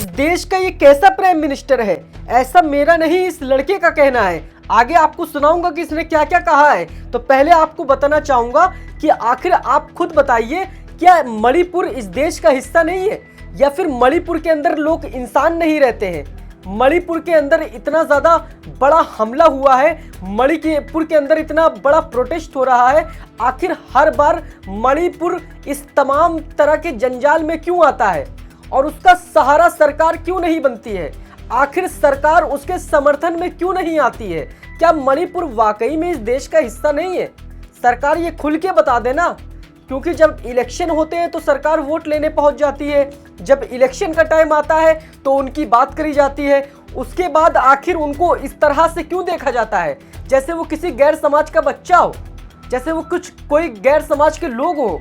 इस देश का ये कैसा प्राइम मिनिस्टर है? ऐसा मेरा नहीं, इस लड़के का कहना है। आगे आपको सुनाऊंगा कि इसने क्या क्या कहा है। तो पहले आपको बताना चाहूंगा कि आखिर आप खुद बताइए, क्या मणिपुर इस देश का हिस्सा नहीं है, या फिर मणिपुर के अंदर लोग इंसान नहीं रहते हैं? मणिपुर के अंदर इतना ज़्यादा बड़ा हमला हुआ है, मणिपुर के अंदर इतना बड़ा प्रोटेस्ट हो रहा है, आखिर हर बार मणिपुर इस तमाम तरह के जंजाल में क्यों आता है और उसका सहारा सरकार क्यों नहीं बनती है? आखिर सरकार उसके समर्थन में क्यों नहीं आती है? क्या मणिपुर वाकई में इस देश का हिस्सा नहीं है? सरकार ये खुल के बता देना, क्योंकि जब इलेक्शन होते हैं तो सरकार वोट लेने पहुंच जाती है, जब इलेक्शन का टाइम आता है तो उनकी बात करी जाती है, उसके बाद आखिर उनको इस तरह से क्यों देखा जाता है, जैसे वो किसी गैर समाज का बच्चा हो, जैसे वो कोई गैर समाज के लोग हो,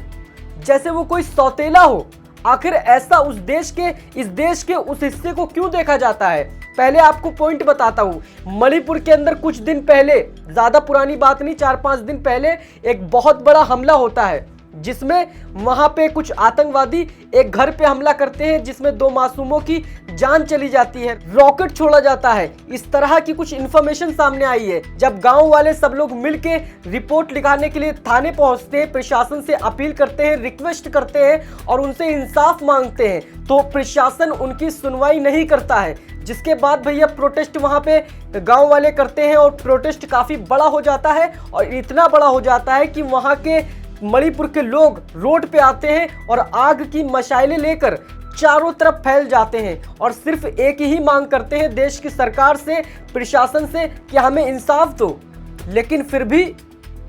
जैसे वो कोई सौतेला हो। आखिर ऐसा इस देश के उस हिस्से को क्यों देखा जाता है? पहले आपको पॉइंट बताता हूं। मणिपुर के अंदर कुछ दिन पहले, ज्यादा पुरानी बात नहीं, 4-5 दिन पहले एक बहुत बड़ा हमला होता है, जिसमें वहां पे कुछ आतंकवादी एक घर पे हमला करते हैं, जिसमें 2 मासूमों की जान चली जाती है, रॉकेट छोड़ा जाता है। इस तरह की कुछ इंफॉर्मेशन सामने आई है। जब गांव वाले सब लोग मिलके रिपोर्ट लिखाने के लिए थाने पहुंचते हैं, प्रशासन से अपील करते हैं, रिक्वेस्ट करते हैं और उनसे इंसाफ मांगते हैं, तो प्रशासन उनकी सुनवाई नहीं करता है। जिसके बाद भैया प्रोटेस्ट वहां पे गांव वाले करते हैं और प्रोटेस्ट काफी बड़ा हो जाता है, और इतना बड़ा हो जाता है कि वहां के मणिपुर के लोग रोड पे आते हैं और आग की मशाइलें लेकर चारों तरफ फैल जाते हैं और सिर्फ एक ही मांग करते हैं देश की सरकार से, प्रशासन से, कि हमें इंसाफ दो। लेकिन फिर भी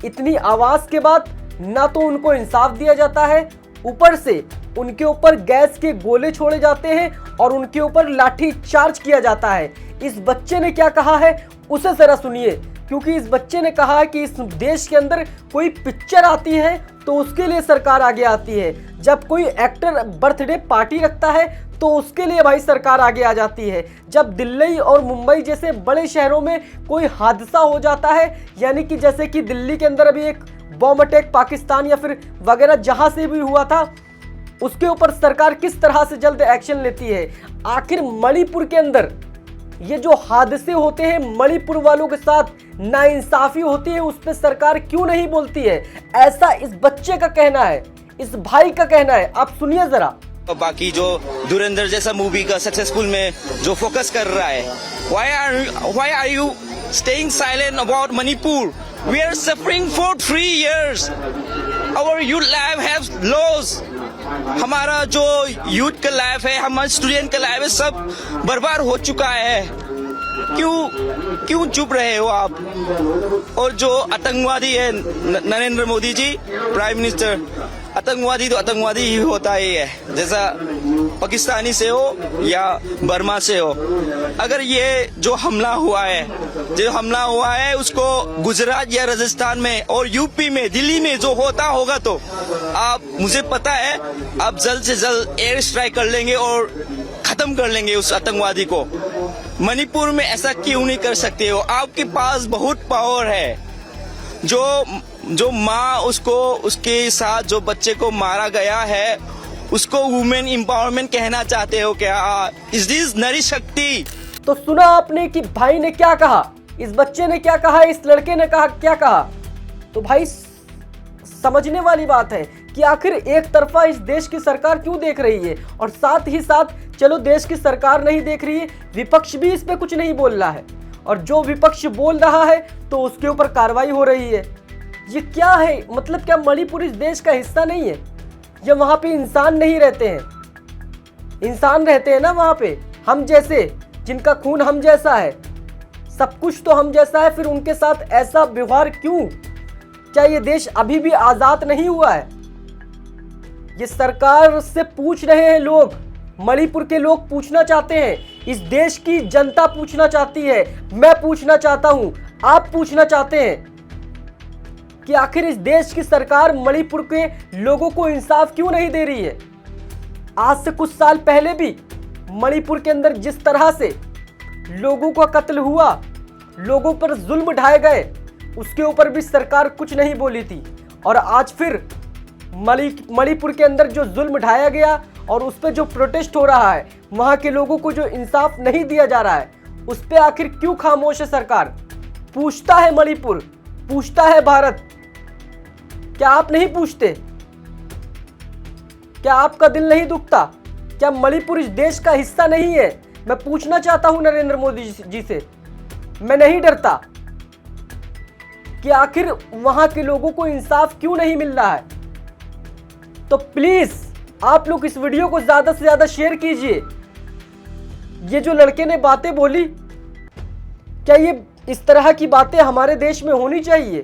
इतनी आवाज के बाद ना तो उनको इंसाफ दिया जाता है, ऊपर से उनके ऊपर गैस के गोले छोड़े जाते हैं और उनके ऊपर लाठी चार्ज किया जाता है। इस बच्चे ने क्या कहा है उसे जरा सुनिए, क्योंकि इस बच्चे ने कहा है कि इस देश के अंदर कोई पिक्चर आती है तो उसके लिए सरकार आगे आती है, जब कोई एक्टर बर्थडे पार्टी रखता है तो उसके लिए भाई सरकार आगे आ जाती है, जब दिल्ली और मुंबई जैसे बड़े शहरों में कोई हादसा हो जाता है, यानी कि जैसे कि दिल्ली के अंदर अभी एक बॉम्ब अटैक पाकिस्तान या फिर वगैरह जहां से भी हुआ था, उसके ऊपर सरकार किस तरह से जल्द एक्शन लेती है। आखिर मणिपुर के अंदर ये जो हादसे होते हैं, मणिपुर वालों के साथ नाइंसाफी होती है, उस पर सरकार क्यों नहीं बोलती है? ऐसा इस बच्चे का कहना है, इस भाई का कहना है। आप सुनिए जरा। बाकी जो धुरंधर जैसा मूवी का सक्सेसफुल में जो फोकस कर रहा है, why are you staying silent about Manipur? We are suffering for 3 years. Our youth life has lost. हमारा जो यूथ का लाइफ है, हमारे स्टूडेंट का लाइफ है, सब बर्बाद हो चुका है। क्यों चुप रहे हो आप? और जो आतंकवादी है नरेंद्र मोदी जी प्राइम मिनिस्टर, आतंकवादी तो आतंकवादी ही होता ही है, जैसा पाकिस्तानी से हो या बर्मा से हो। अगर ये जो हमला हुआ है उसको गुजरात या राजस्थान में और यूपी में, दिल्ली में जो होता होगा, तो आप, मुझे पता है, आप जल्द से जल्द एयर स्ट्राइक कर लेंगे और खत्म कर लेंगे उस आतंकवादी को। मणिपुर में ऐसा क्यों नहीं कर सकते हो? आपके पास बहुत पावर है। जो माँ उसके साथ जो बच्चे को मारा गया है, उसको वुमेन एम्पावरमेंट कहना चाहते हो क्या? इज दिस नारी शक्ति? तो सुना आपने कि भाई ने क्या कहा, इस बच्चे ने क्या कहा, इस लड़के ने कहा क्या कहा। तो भाई समझने वाली बात है कि आखिर एक तरफा इस देश की सरकार क्यों देख रही है, और साथ ही साथ चलो देश की सरकार नहीं देख रही है, विपक्ष भी इस पे कुछ नहीं बोल रहा है, और जो विपक्ष बोल रहा है तो उसके ऊपर कार्रवाई हो रही है। ये क्या है? मतलब क्या मणिपुर इस देश का हिस्सा नहीं है? या वहां पे इंसान नहीं रहते हैं? इंसान रहते हैं ना वहां पे, हम जैसे, जिनका खून हम जैसा है, सब कुछ तो हम जैसा है, फिर उनके साथ ऐसा व्यवहार क्यों? क्या ये देश अभी भी आजाद नहीं हुआ है? ये सरकार से पूछ रहे हैं लोग, मणिपुर के लोग पूछना चाहते हैं, इस देश की जनता पूछना चाहती है, मैं पूछना चाहता हूं, आप पूछना चाहते हैं कि आखिर इस देश की सरकार मणिपुर के लोगों को इंसाफ क्यों नहीं दे रही है? आज से कुछ साल पहले भी मणिपुर के अंदर जिस तरह से लोगों का कत्ल हुआ, लोगों पर जुल्म ढाए गए, उसके ऊपर भी सरकार कुछ नहीं बोली थी। और आज फिर मणिपुर के अंदर जो जुल्म ढाया गया और उस पर जो प्रोटेस्ट हो रहा है, वहां के लोगों को जो इंसाफ नहीं दिया जा रहा है, उस पर आखिर क्यों खामोश है सरकार? पूछता है मणिपुर, पूछता है भारत, क्या आप नहीं पूछते? क्या आपका दिल नहीं दुखता? क्या मणिपुर इस देश का हिस्सा नहीं है? मैं पूछना चाहता हूं नरेंद्र मोदी जी से, मैं नहीं डरता कि आखिर वहां के लोगों को इंसाफ क्यों नहीं मिल रहा है। तो प्लीज आप लोग इस वीडियो को ज्यादा से ज्यादा शेयर कीजिए। ये जो लड़के ने बातें बोली, क्या ये इस तरह की बातें हमारे देश में होनी चाहिए?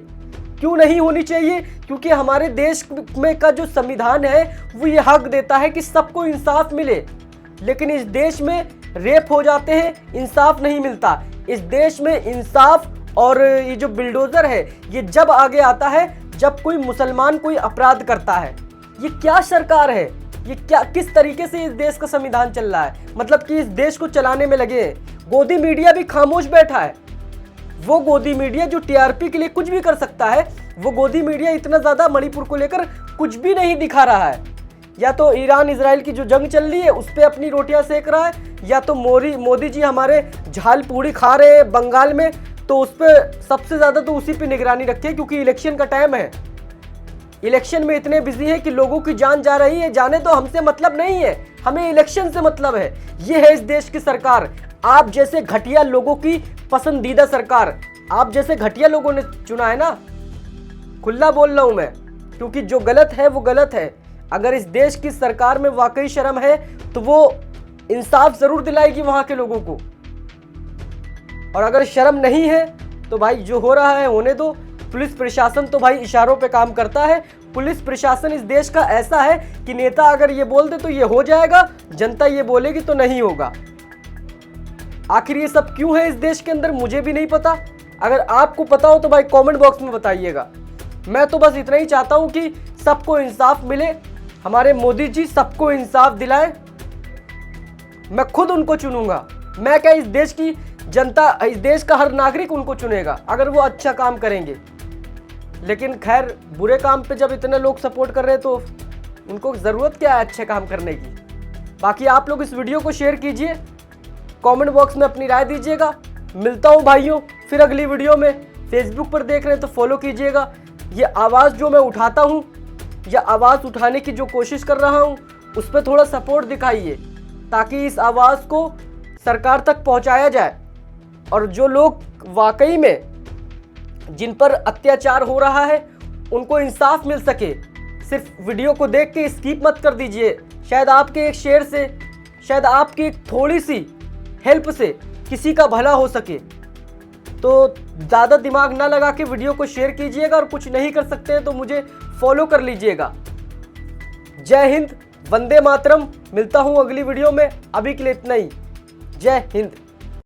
क्यों नहीं होनी चाहिए? क्योंकि हमारे देश में का जो संविधान है वो ये हक देता है कि सबको इंसाफ मिले, लेकिन इस देश में रेप हो जाते हैं, इंसाफ नहीं मिलता। इस देश में इंसाफ और ये जो बिल्डोजर है ये जब आगे आता है जब कोई मुसलमान कोई अपराध करता है। ये क्या सरकार है? ये क्या, किस तरीके से इस देश का संविधान चल रहा है? मतलब कि इस देश को चलाने में लगे हैं। गोदी मीडिया भी खामोश बैठा है। वो गोदी मीडिया जो टीआरपी के लिए कुछ भी कर सकता है, वो गोदी मीडिया इतना ज्यादा मणिपुर को लेकर कुछ भी नहीं दिखा रहा है। या तो ईरान इजराइल की जो जंग चल रही है उस पर अपनी रोटियां सेक रहा है, या तो मोदी जी हमारे झाल पूड़ी खा रहे हैं बंगाल में, तो उस पर सबसे ज्यादा तो उसी पे निगरानी रखे, क्योंकि इलेक्शन का टाइम है। इलेक्शन में इतने बिजी है कि लोगों की जान जा रही है, जाने तो हमसे मतलब नहीं है, हमें इलेक्शन से मतलब है। ये है इस देश की सरकार, आप जैसे घटिया लोगों की पसंदीदा सरकार। आप जैसे घटिया लोगों ने चुना है ना, खुला बोल रहा हूं मैं, क्योंकि जो गलत है वो गलत है। अगर इस देश की सरकार में वाकई शर्म है तो वो इंसाफ जरूर दिलाएगी वहां के लोगों को, और अगर शर्म नहीं है तो भाई जो हो रहा है होने दो। पुलिस प्रशासन तो भाई इशारों पे काम करता है। पुलिस प्रशासन इस देश का ऐसा है कि नेता अगर ये बोल दे तो ये हो जाएगा, जनता ये बोलेगी तो नहीं होगा। आखिर ये सब क्यों है इस देश के अंदर, मुझे भी नहीं पता। अगर आपको पता हो तो भाई कमेंट बॉक्स में बताइएगा। मैं तो बस इतना ही चाहता हूं कि सबको इंसाफ मिले, हमारे मोदी जी सबको इंसाफ दिलाए। मैं खुद उनको चुनूंगा, मैं क्या, इस देश की जनता, इस देश का हर नागरिक उनको चुनेगा अगर वो अच्छा काम करेंगे। लेकिन खैर, बुरे काम पे जब इतने लोग सपोर्ट कर रहे हैं तो उनको ज़रूरत क्या है अच्छे काम करने की। बाकी आप लोग इस वीडियो को शेयर कीजिए, कमेंट बॉक्स में अपनी राय दीजिएगा। मिलता हूँ भाइयों फिर अगली वीडियो में। फेसबुक पर देख रहे हैं तो फॉलो कीजिएगा। ये आवाज़ जो मैं उठाता हूँ या आवाज़ उठाने की जो कोशिश कर रहा हूँ उस पर थोड़ा सपोर्ट दिखाइए, ताकि इस आवाज़ को सरकार तक पहुँचाया जाए, और जो लोग वाकई में जिन पर अत्याचार हो रहा है उनको इंसाफ मिल सके। सिर्फ वीडियो को देख के स्किप मत कर दीजिए। शायद आपके एक शेयर से, शायद आपकी एक थोड़ी सी हेल्प से किसी का भला हो सके। तो ज़्यादा दिमाग ना लगा के वीडियो को शेयर कीजिएगा, और कुछ नहीं कर सकते हैं तो मुझे फॉलो कर लीजिएगा। जय हिंद, वंदे मातरम। मिलता हूँ अगली वीडियो में, अभी के लिए इतना ही। जय हिंद।